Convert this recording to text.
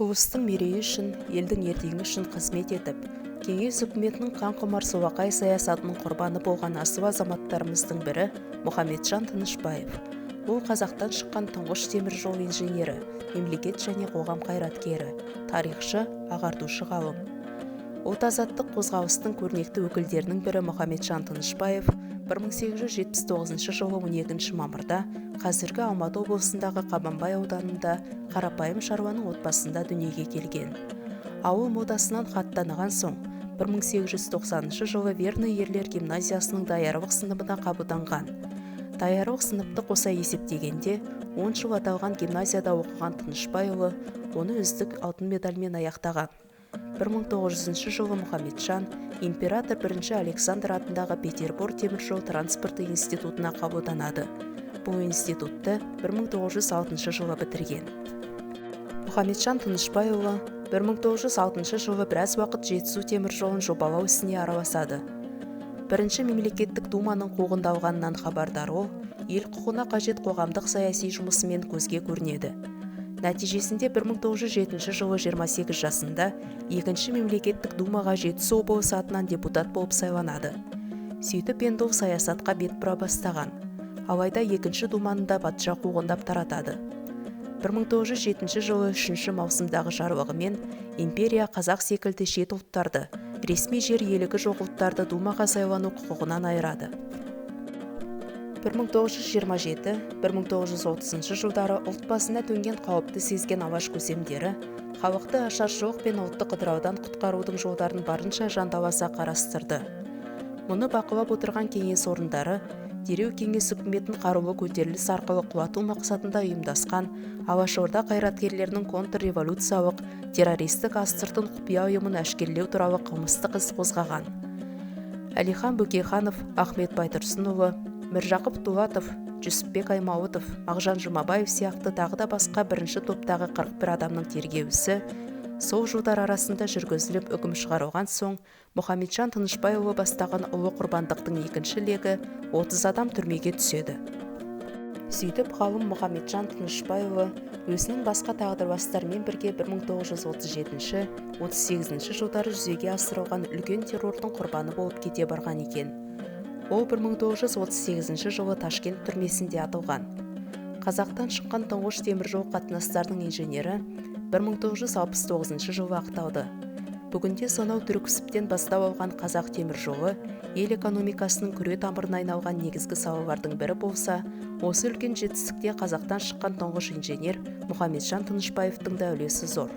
Ұлыстың мерейі үшін, елдің ертеңі үшін қызмет етіп, кеңес үкіметінің қанқұмар солақай саясатының құрбаны болған асыл азаматтарымыздың бірі Мұхаметжан Тынышпаев. Ол қазақтан шыққан тұңғыш темір жол инженері, мемлекет және қоғам қайраткері, тарихшы, ағартушы ғалым. Ұлт-азаттық қозғалыстың көрнекті өкілдерінің бірі Мұхаметжан Тынышпаев 1879 жылы 12 мамырда қазіргі Алматы облысындағы Қабанбай ауданында қарапайым шаруаның отбасында дүниеге келген. Ауыл модасынан хаттаныған соң 1890 жылы Верный ерлер гимназиясының даярлық сыныбына қабылданған. Даярлық сыныпты қоса есептегенде 10 жыл аталған гимназияда оқыған Тынышпайұлы оны үздік алтын медальмен аяқтаған. 1900 жылы Мұхаметжан император 1 Александр атындағы Петербург теміржол транспорты институтына қабылданады. Бұл институтты 1906 жылы бітірген. Мұхаметжан Тынышпайұлы 1906 жылы біраз уақыт Жетісу теміржолын жобалау ісіне араласады. Бірінші мемлекеттік думаның қуғындалғанынан хабардар ол, ел құқығына қажет қоғамдық саяси жұмысымен көзге көрінеді. Нәтижесінде 1907 жылы 28 жасында екінші мемлекеттік думаға Жетісу облысы атынан депутат болып сайланады. Сөйтіп енді ол саясатқа бет бұра бастаған. Алайда екінші думаны да патша қуғындап таратады. 1907 жылы 3 маусымдағы жарлығымен империя қазақ секілді шет ұлттарды, ресми жер иелігі жоқ ұлттарды думаға сайлану құқығынан айырады. 1927-1930 жылдары ұлт басына төнген қауіпті сезген алаш көсемдері халықты ашаршылық пен ұлттық ыдыраудан құтқарудың жолдарын барынша жанталаса қарастырды. Мұны бақылап отырған кеңес орындары дереу кеңес үкіметін қарулы көтеріліс арқылы құлату мақсатында ұйымдасқан алашорда қайраткерлерінің контрреволюциялық террористік астыртын құпия ұйымын әшкерелеу туралы қылмыстық іс қозғаған. Әлихан Бөкейханов, Ахмет Байтұрсынұлы, Міржақып Дулатов, Жүсіпбек Аймауытов, Мағжан Жұмабаев сияқты тағы да басқа бірінші топтағы 41 адамның тергеуісі сол жылдар арасында жүргізіліп үкім шығарылған соң Мұхаметжан Тынышпайұлы бастаған ұлы құрбандықтың екінші легі 30 адам түрмеге түседі. Сөйтіп ғалым Мұхаметжан Тынышпайұлы өзінің басқа тағдырбастарымен бірге 1937-38 жылдары жүзеге асырылған үлкен террордың құрбаны болып кете барған екен. Ол 1938 жылы Ташкент түрмесінде атылған. Қазақтан шыққан тұңғыш теміржол қатынастарының инженері 1969 жылы ақталды. Бүгінде сонау Түрксібтен бастау алған қазақ теміржолы ел экономикасының күре тамырына айналған негізгі салалардың бірі болса, осы үлкен жетістікте қазақтан шыққан тұңғыш инженер Мұхаметжан Тынышпаевтың да үлесі зор.